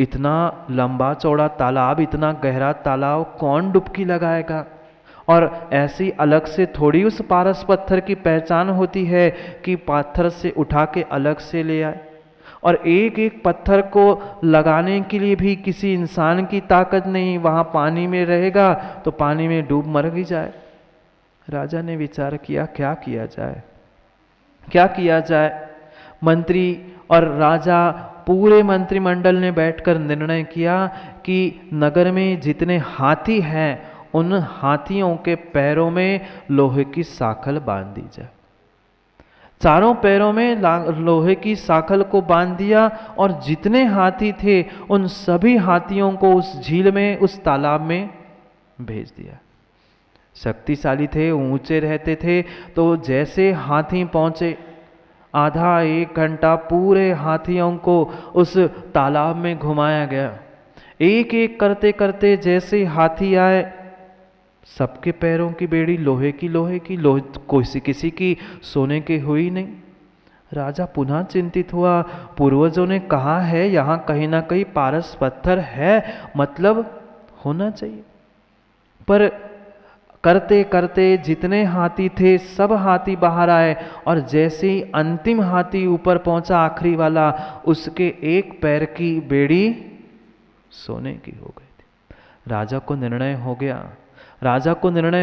इतना लंबा चौड़ा तालाब, इतना गहरा तालाब कौन डुबकी लगाएगा? और ऐसी अलग से थोड़ी उस पारस पत्थर की पहचान होती है कि पत्थर से उठा के अलग से ले आए। और एक एक पत्थर को लगाने के लिए भी किसी इंसान की ताकत नहीं, वहाँ पानी में रहेगा तो पानी में डूब मर भी जाए। राजा ने विचार किया क्या किया जाए, क्या किया जाए। मंत्री और राजा, पूरे मंत्रिमंडल ने बैठकर निर्णय किया कि नगर में जितने हाथी हैं उन हाथियों के पैरों में लोहे की साखल बांध दी जाए। चारों पैरों में लोहे की साखल को बांध दिया और जितने हाथी थे उन सभी हाथियों को उस झील में, उस तालाब में भेज दिया। शक्तिशाली थे, ऊंचे रहते थे, तो जैसे हाथी पहुंचे, आधा एक घंटा पूरे हाथियों को उस तालाब में घुमाया गया। एक एक करते करते जैसे हाथी आए, सबके पैरों की बेड़ी लोहे की कोई किसी की सोने की हुई नहीं। राजा पुनः चिंतित हुआ। पूर्वजों ने कहा है यहाँ कहीं ना कहीं पारस पत्थर है, मतलब होना चाहिए। पर करते करते जितने हाथी थे सब हाथी बाहर आए और जैसे ही अंतिम हाथी ऊपर पहुंचा, आखिरी वाला, उसके एक पैर की बेड़ी सोने की हो गई थी। राजा को निर्णय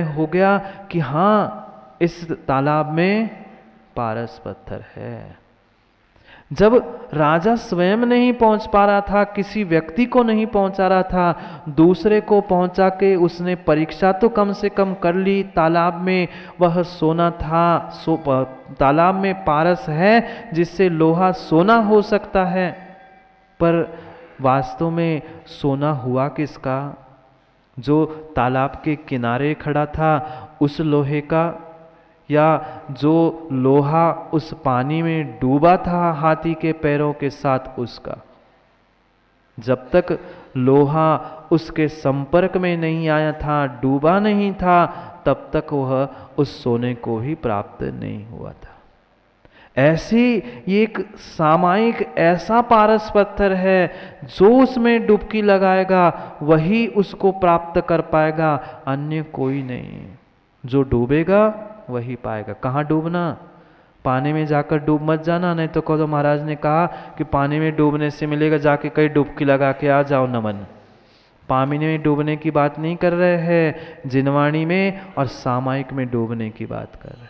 हो गया कि हाँ, इस तालाब में पारस पत्थर है। जब राजा स्वयं नहीं पहुंच पा रहा था, किसी व्यक्ति को नहीं पहुंचा रहा था, दूसरे को पहुंचा के उसने परीक्षा तो कम से कम कर ली। तालाब में वह सोना था, तालाब में पारस है जिससे लोहा सोना हो सकता है। पर वास्तव में सोना हुआ किसका? जो तालाब के किनारे खड़ा था उस लोहे का, या जो लोहा उस पानी में डूबा था हाथी के पैरों के साथ उसका? जब तक लोहा उसके संपर्क में नहीं आया था, डूबा नहीं था, तब तक वह उस सोने को ही प्राप्त नहीं हुआ था। ऐसी ये एक सामायिक ऐसा पारस पत्थर है, जो उसमें डुबकी लगाएगा वही उसको प्राप्त कर पाएगा, अन्य कोई नहीं। जो डूबेगा वही पाएगा। कहाँ डूबना? पानी में जाकर डूब मत जाना, नहीं तो कहो महाराज ने कहा कि पानी में डूबने से मिलेगा, जाके कहीं डुबकी लगा के आ जाओ नमन। पानी में डूबने की बात नहीं कर रहे हैं, जिनवाणी में और सामायिक में डूबने की बात कर रहे हैं।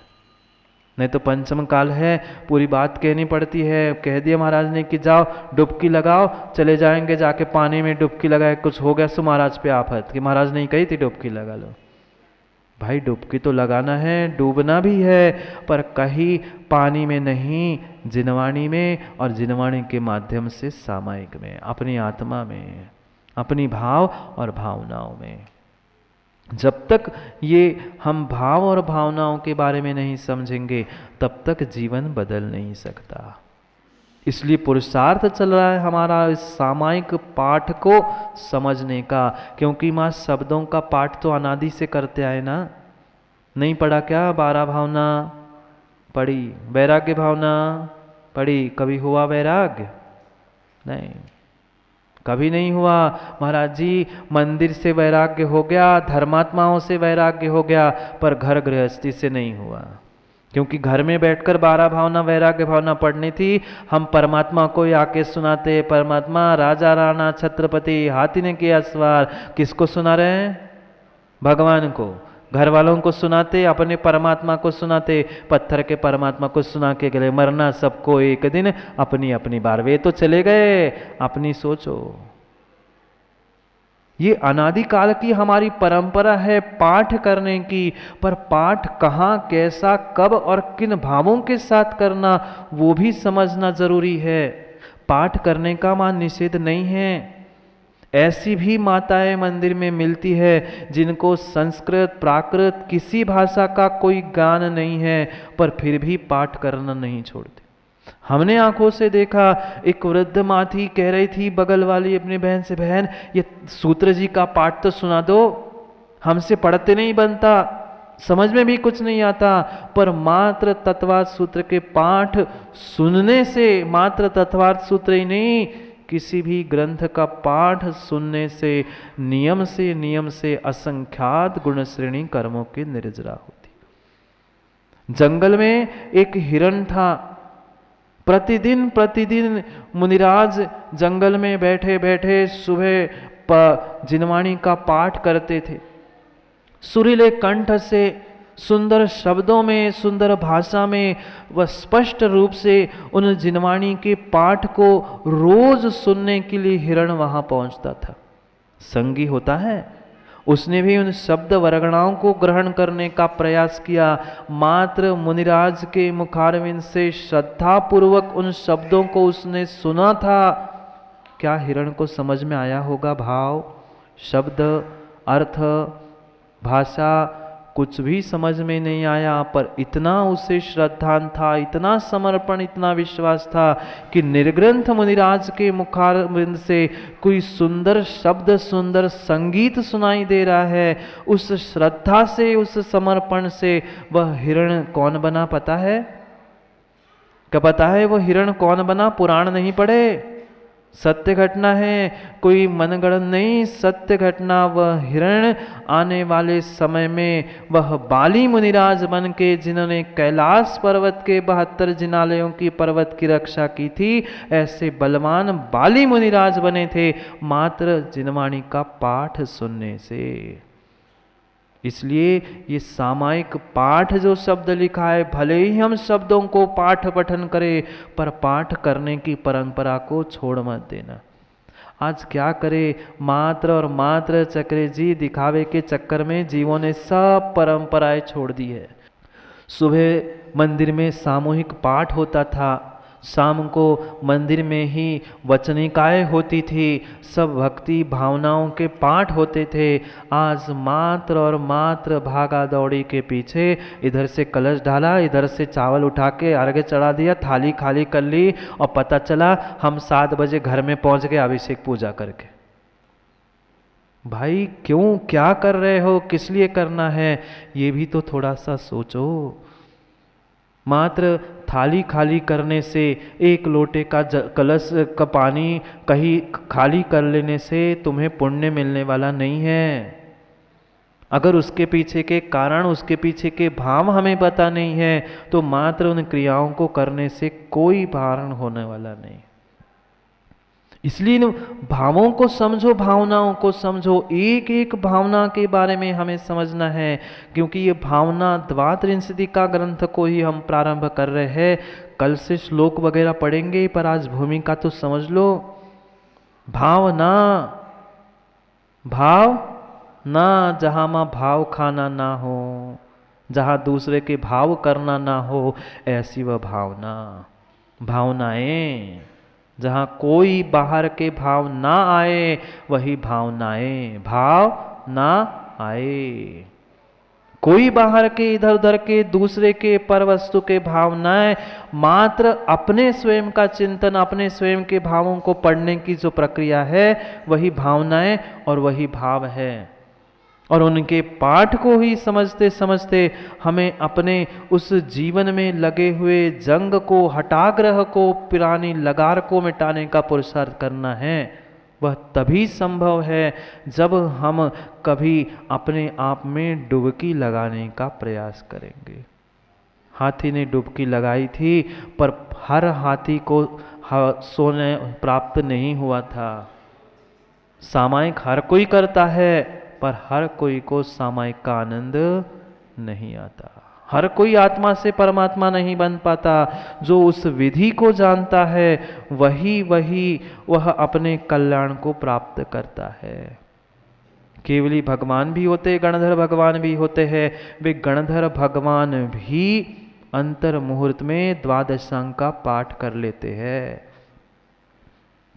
नहीं तो पंचम काल है, पूरी बात कहनी पड़ती है। कह दिया महाराज ने कि जाओ डुबकी लगाओ, चले जाएंगे, जाके पानी में डुबकी लगाए, कुछ हो गया सो महाराज पे आफत कि महाराज ने कही थी डुबकी लगा लो। भाई डुबकी तो लगाना है, डूबना भी है, पर कहीं पानी में नहीं, जिनवाणी में, और जिनवाणी के माध्यम से सामायिक में, अपनी आत्मा में, अपनी भाव और भावनाओं में। जब तक ये हम भाव और भावनाओं के बारे में नहीं समझेंगे तब तक जीवन बदल नहीं सकता। इसलिए पुरुषार्थ चल रहा है हमारा इस सामायिक पाठ को समझने का, क्योंकि माँ शब्दों का पाठ तो अनादि से करते आए ना। नहीं पढ़ा क्या? 12 भावना पढ़ी, वैराग्य भावना पढ़ी, कभी हुआ वैराग्य? नहीं, कभी नहीं हुआ। महाराज जी मंदिर से वैराग्य हो गया, धर्मात्माओं से वैराग्य हो गया, पर घर गृहस्थी से नहीं हुआ। क्योंकि घर में बैठकर 12 भावना वैराग्य भावना पढ़नी थी, हम परमात्मा को ही आके सुनाते। परमात्मा राजा राणा छत्रपति हाथी ने किया सवार, किसको सुना रहे हैं? भगवान को। घर वालों को सुनाते, अपने परमात्मा को सुनाते, पत्थर के परमात्मा को सुना के गए। मरना सबको एक दिन, अपनी अपनी बार, वे तो चले गए, अपनी सोचो। ये अनादिकाल की हमारी परंपरा है पाठ करने की, पर पाठ कहाँ, कैसा, कब और किन भावों के साथ करना वो भी समझना जरूरी है। पाठ करने का मान निषेध नहीं है। ऐसी भी माताएं मंदिर में मिलती है जिनको संस्कृत प्राकृत किसी भाषा का कोई ज्ञान नहीं है, पर फिर भी पाठ करना नहीं छोड़ती। हमने आंखों से देखा, एक वृद्ध माँ थी, कह रही थी बगल वाली अपनी बहन से, बहन ये सूत्र जी का पाठ तो सुना दो, हमसे पढ़ते नहीं बनता, समझ में भी कुछ नहीं आता। पर मात्र तत्वार्थ सूत्र के पाठ सुनने से, मात्र तत्वार्थ सूत्र ही नहीं, किसी भी ग्रंथ का पाठ सुनने से नियम से असंख्यात गुण श्रेणी कर्मों की निर्जरा होती। जंगल में एक हिरण था। प्रतिदिन मुनिराज जंगल में बैठे बैठे सुबह जिनवाणी का पाठ करते थे। सुरीले कंठ से, सुंदर शब्दों में, सुंदर भाषा में वह स्पष्ट रूप से उन जिनवाणी के पाठ को रोज सुनने के लिए हिरण वहां पहुंचता था। संगी होता है, उसने भी उन शब्द वर्गणाओं को ग्रहण करने का प्रयास किया। मात्र मुनिराज के मुखारविंद से श्रद्धा पूर्वक उन शब्दों को उसने सुना था। क्या हिरण को समझ में आया होगा भाव, शब्द, अर्थ, भाषा? कुछ भी समझ में नहीं आया, पर इतना उसे श्रद्धा था, इतना समर्पण, इतना विश्वास था कि निर्ग्रंथ मुनिराज के मुखारविंद से कोई सुंदर शब्द, सुंदर संगीत सुनाई दे रहा है। उस श्रद्धा से, उस समर्पण से वह हिरण कौन बना पता है? क्या पता है वो हिरण कौन बना? पुराण नहीं पढ़े, सत्य घटना है, कोई मनगढ़ंत नहीं, सत्य घटना। वह हिरण आने वाले समय में वह बाली मुनिराज बन के, जिन्होंने कैलाश पर्वत के 72 जिनालयों की पर्वत की रक्षा की थी, ऐसे बलवान बाली मुनिराज बने थे मात्र जिनवाणी का पाठ सुनने से। इसलिए ये सामायिक पाठ जो शब्द लिखा है, भले ही हम शब्दों को पाठ पठन करें, पर पाठ करने की परंपरा को छोड़ मत देना। आज क्या करे, मात्र और मात्र चक्रे जी दिखावे के चक्कर में जीवों ने सब परंपराएं छोड़ दी है। सुबह मंदिर में सामूहिक पाठ होता था, शाम को मंदिर में ही वचनिकाएं होती थी, सब भक्ति भावनाओं के पाठ होते थे। आज मात्र और मात्र भागा दौड़ी के पीछे, इधर से कलश डाला, इधर से चावल उठा के अर्घ्य चढ़ा दिया, थाली खाली कर ली और पता चला हम 7 बजे घर में पहुंच गए अभिषेक पूजा करके। भाई क्यों, क्या कर रहे हो, किस लिए करना है, ये भी तो थोड़ा सा सोचो। मात्र थाली खाली करने से, एक लोटे का कलश का पानी कहीं खाली कर लेने से तुम्हें पुण्य मिलने वाला नहीं है। अगर उसके पीछे के कारण, उसके पीछे के भाव हमें पता नहीं है, तो मात्र उन क्रियाओं को करने से कोई कारण होने वाला नहीं। इसलिए भावों को समझो, भावनाओं को समझो, एक एक भावना के बारे में हमें समझना है, क्योंकि ये भावना द्वात्रिंशति का ग्रंथ को ही हम प्रारंभ कर रहे हैं। कल से श्लोक वगैरह पढ़ेंगे, पर आज भूमिका तो समझ लो। भावना, भाव ना, जहां मां भाव खाना ना हो, जहां दूसरे के भाव करना ना हो, ऐसी वह भावना। भावनाएं, जहां कोई बाहर के भाव ना आए, वही भावनाएं। भाव ना आए, कोई बाहर के, इधर उधर के, दूसरे के, पर वस्तु के भावनाएं, मात्र अपने स्वयं का चिंतन, अपने स्वयं के भावों को पढ़ने की जो प्रक्रिया है, वही भावनाएं और वही भाव है। और उनके पाठ को ही समझते समझते हमें अपने उस जीवन में लगे हुए जंग को, हटाग्रह को, पुरानी लगार को मिटाने का पुरुषार्थ करना है। वह तभी संभव है जब हम कभी अपने आप में डुबकी लगाने का प्रयास करेंगे। हाथी ने डुबकी लगाई थी, पर हर हाथी को सोने प्राप्त नहीं हुआ था। सामायिक हर कोई करता है, पर हर कोई को सामायिक का आनंद नहीं आता। हर कोई आत्मा से परमात्मा नहीं बन पाता। जो उस विधि को जानता है, वह अपने कल्याण को प्राप्त करता है। केवली भगवान भी होते, गणधर भगवान भी होते हैं। वे गणधर भगवान भी अंतर मुहूर्त में द्वादशांग का पाठ कर लेते हैं।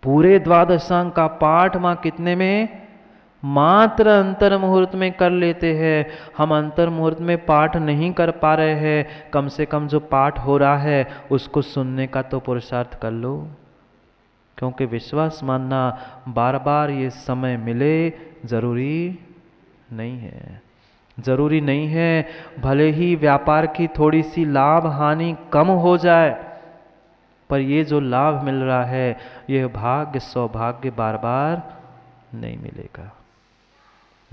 पूरे द्वादशांग का पाठ मां कितने में? मात्र अंतर मुहूर्त में कर लेते हैं। हम अंतर मुहूर्त में पाठ नहीं कर पा रहे हैं, कम से कम जो पाठ हो रहा है उसको सुनने का तो पुरुषार्थ कर लो। क्योंकि विश्वास मानना, बार बार ये समय मिले, जरूरी नहीं है। जरूरी नहीं है। भले ही व्यापार की थोड़ी सी लाभ हानि कम हो जाए, पर ये जो लाभ मिल रहा है, यह भाग्य सौभाग्य बार बार नहीं मिलेगा,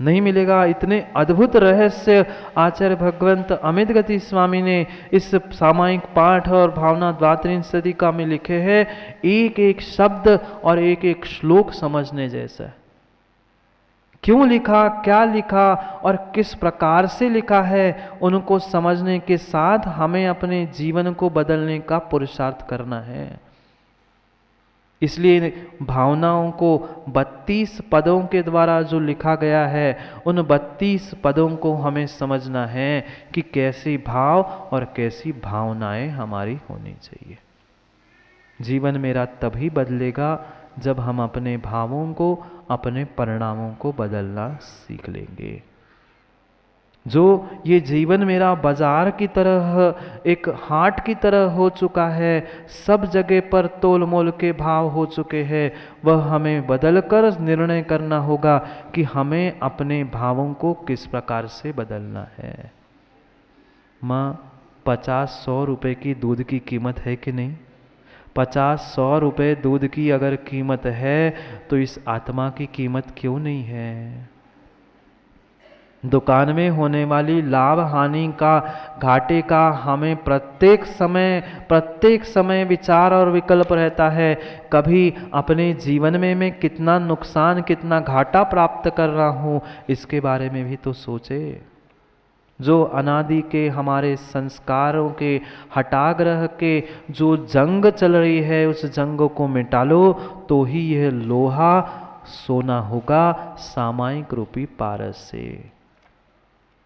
नहीं मिलेगा। इतने अद्भुत रहस्य आचार्य भगवंत अमित गति स्वामी ने इस सामायिक पाठ और भावना द्वात्रिन सदिका में लिखे हैं। एक एक शब्द और एक एक श्लोक समझने जैसा है। क्यों लिखा, क्या लिखा और किस प्रकार से लिखा है, उनको समझने के साथ हमें अपने जीवन को बदलने का पुरुषार्थ करना है। इसलिए भावनाओं को 32 पदों के द्वारा जो लिखा गया है, उन 32 पदों को हमें समझना है कि कैसी भाव और कैसी भावनाएं हमारी होनी चाहिए। जीवन मेरा तभी बदलेगा जब हम अपने भावों को, अपने परिणामों को बदलना सीख लेंगे। जो ये जीवन मेरा बाजार की तरह, एक हाट की तरह हो चुका है, सब जगह पर तोल मोल के भाव हो चुके हैं, वह हमें बदलकर निर्णय करना होगा कि हमें अपने भावों को किस प्रकार से बदलना है। माँ 50-100 रुपए की दूध की कीमत है कि नहीं? 50-100 रुपए दूध की अगर कीमत है तो इस आत्मा की कीमत क्यों नहीं है? दुकान में होने वाली लाभ हानि का, घाटे का हमें प्रत्येक समय विचार और विकल्प रहता है। कभी अपने जीवन में मैं कितना नुकसान, कितना घाटा प्राप्त कर रहा हूँ, इसके बारे में भी तो सोचे। जो अनादि के हमारे संस्कारों के हटाग्रह के जो जंग चल रही है, उस जंग को मिटा लो तो ही यह लोहा सोना होगा सामायिक रूपी पारस से,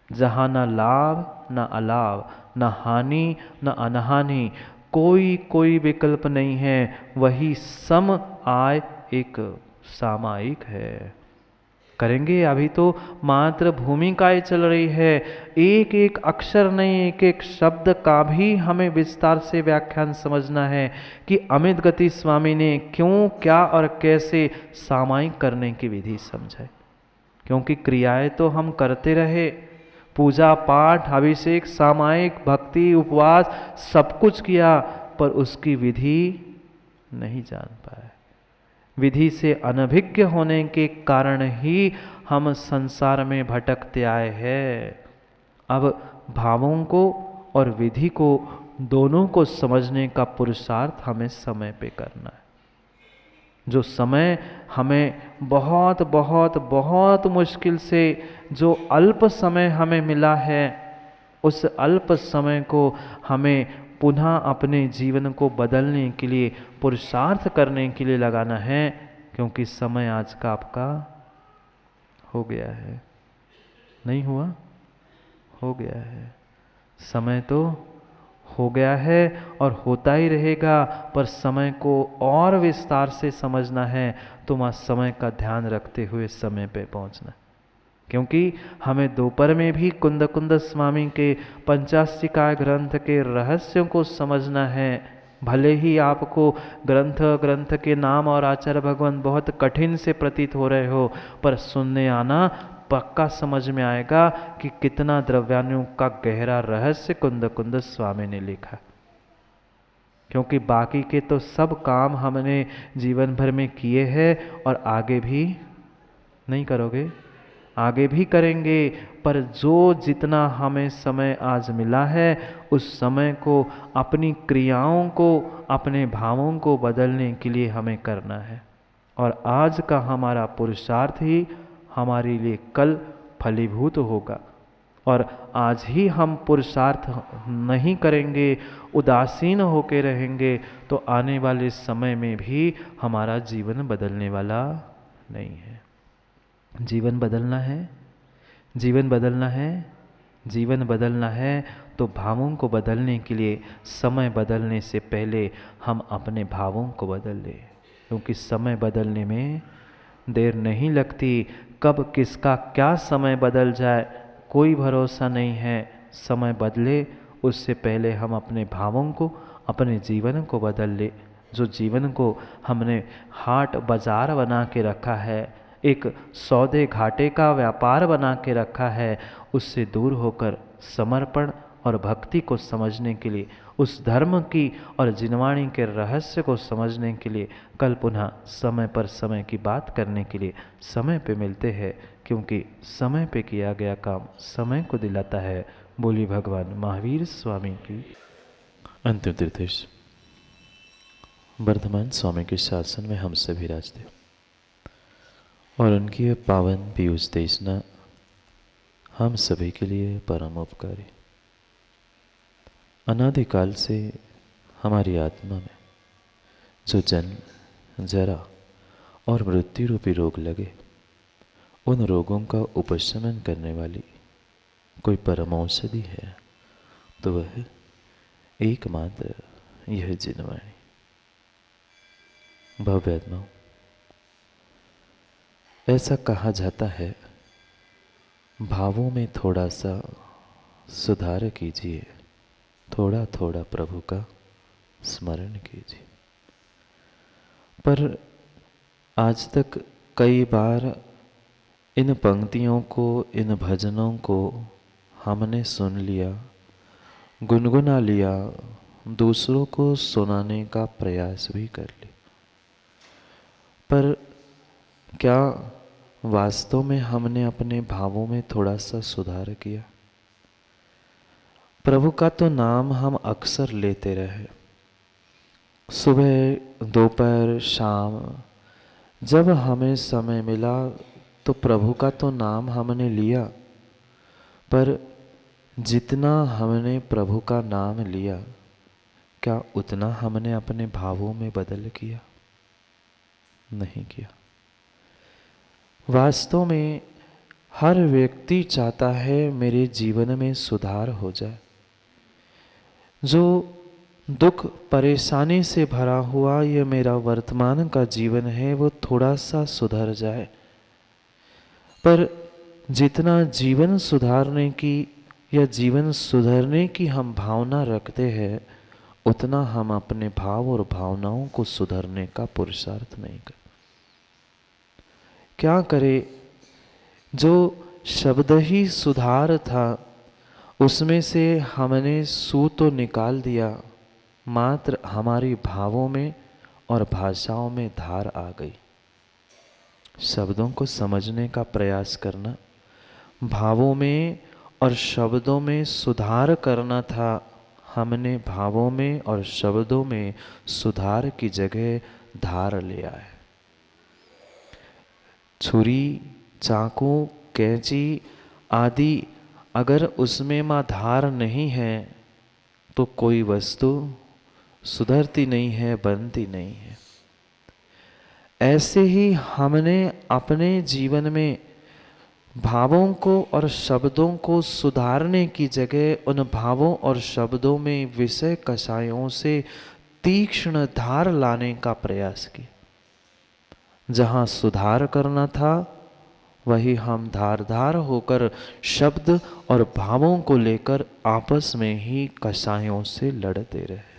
जहाँ न लाभ न अलाभ, न हानि न अनहानि, कोई विकल्प नहीं है। वही सम आय एक सामायिक है। करेंगे। अभी तो मात्र भूमिकाएं चल रही है, एक एक अक्षर नहीं, एक एक शब्द का भी हमें विस्तार से व्याख्यान समझना है कि अमित गति स्वामी ने क्यों, क्या और कैसे सामायिक करने की विधि समझाई। क्योंकि क्रियाएं तो हम करते रहे, पूजा पाठ अभिषेक सामायिक भक्ति उपवास सब कुछ किया, पर उसकी विधि नहीं जान पाए। विधि से अनभिज्ञ होने के कारण ही हम संसार में भटकते आए हैं। अब भावों को और विधि को, दोनों को समझने का पुरुषार्थ हमें समय पे करना है। जो समय हमें बहुत बहुत बहुत मुश्किल से, जो अल्प समय हमें मिला है, उस अल्प समय को हमें पुनः अपने जीवन को बदलने के लिए, पुरुषार्थ करने के लिए लगाना है। क्योंकि समय आज का आपका हो गया है, नहीं हुआ? हो गया है। समय तो हो गया है और होता ही रहेगा, पर समय को और विस्तार से समझना है तो वहाँ समय का ध्यान रखते हुए समय पे पहुँचना। क्योंकि हमें दोपहर में भी कुंद कुंद स्वामी के पंचाशिकाय ग्रंथ के रहस्यों को समझना है। भले ही आपको ग्रंथ के नाम और आचार्य भगवान बहुत कठिन से प्रतीत हो रहे हो, पर सुनने आना, पक्का समझ में आएगा कि कितना द्रव्यानुयोग का गहरा रहस्य कुंद कुंद स्वामी ने लिखा। क्योंकि बाकी के तो सब काम हमने जीवन भर में किए हैं और आगे भी नहीं करोगे, आगे भी करेंगे, पर जो जितना हमें समय आज मिला है, उस समय को, अपनी क्रियाओं को, अपने भावों को बदलने के लिए हमें करना है। और आज का हमारा पुरुषार्थ ही हमारे लिए कल फलीभूत होगा। और आज ही हम पुरुषार्थ नहीं करेंगे, उदासीन होकर रहेंगे, तो आने वाले समय में भी हमारा जीवन बदलने वाला नहीं है। जीवन बदलना है, जीवन बदलना है, जीवन बदलना है तो भावों को बदलने के लिए समय बदलने से पहले हम अपने भावों को बदल लें। क्योंकि समय बदलने में देर नहीं लगती। कब किसका क्या समय बदल जाए कोई भरोसा नहीं है। समय बदले उससे पहले हम अपने भावों को, अपने जीवन को बदल ले। जो जीवन को हमने हाट बाजार बना के रखा है, एक सौदे घाटे का व्यापार बना के रखा है, उससे दूर होकर समर्पण और भक्ति को समझने के लिए, उस धर्म की और जिनवाणी के रहस्य को समझने के लिए कल पुनः समय पर समय की बात करने के लिए समय पे मिलते हैं, क्योंकि समय पे किया गया काम समय को दिलाता है। बोली भगवान महावीर स्वामी की। अंतिम तीर्थेश वर्धमान स्वामी के शासन में हम सभी विराजते और उनकी यह पावन पीयूष देशना हम सभी के लिए परम उपकारी। अनादिकाल से हमारी आत्मा में जो जन्म, जरा और मृत्यु रूपी रोग लगे, उन रोगों का उपशमन करने वाली कोई परम औषधि है तो वह एकमात्र यह जिनवाणी। भव्यात्माओं, ऐसा कहा जाता है, भावों में थोड़ा सा सुधार कीजिए, थोड़ा थोड़ा प्रभु का स्मरण कीजिए। पर आज तक कई बार इन पंक्तियों को, इन भजनों को हमने सुन लिया, गुनगुना लिया, दूसरों को सुनाने का प्रयास भी कर लिया, पर क्या वास्तव में हमने अपने भावों में थोड़ा सा सुधार किया? प्रभु का तो नाम हम अक्सर लेते रहे, सुबह, दोपहर, शाम, जब हमें समय मिला तो प्रभु का तो नाम हमने लिया, पर जितना हमने प्रभु का नाम लिया, क्या उतना हमने अपने भावों में बदल किया? नहीं किया। वास्तव में हर व्यक्ति चाहता है मेरे जीवन में सुधार हो जाए, जो दुख परेशानी से भरा हुआ यह मेरा वर्तमान का जीवन है वो थोड़ा सा सुधर जाए। पर जितना जीवन सुधारने की या जीवन सुधरने की हम भावना रखते हैं, उतना हम अपने भाव और भावनाओं को सुधरने का पुरुषार्थ नहीं करते। क्या करे, जो शब्द ही सुधार था उसमें से हमने सू तो निकाल दिया, मात्र हमारी भावों में और भाषाओं में धार आ गई। शब्दों को समझने का प्रयास करना, भावों में और शब्दों में सुधार करना था, हमने भावों में और शब्दों में सुधार की जगह धार लिया है। छुरी, चाकू, कैंची आदि अगर उसमें मां धार नहीं है तो कोई वस्तु सुधरती नहीं है, बनती नहीं है। ऐसे ही हमने अपने जीवन में भावों को और शब्दों को सुधारने की जगह उन भावों और शब्दों में विषय कषायों से तीक्ष्ण धार लाने का प्रयास किया। जहाँ सुधार करना था वही हम धार धार होकर शब्द और भावों को लेकर आपस में ही कषायों से लड़ते रहे।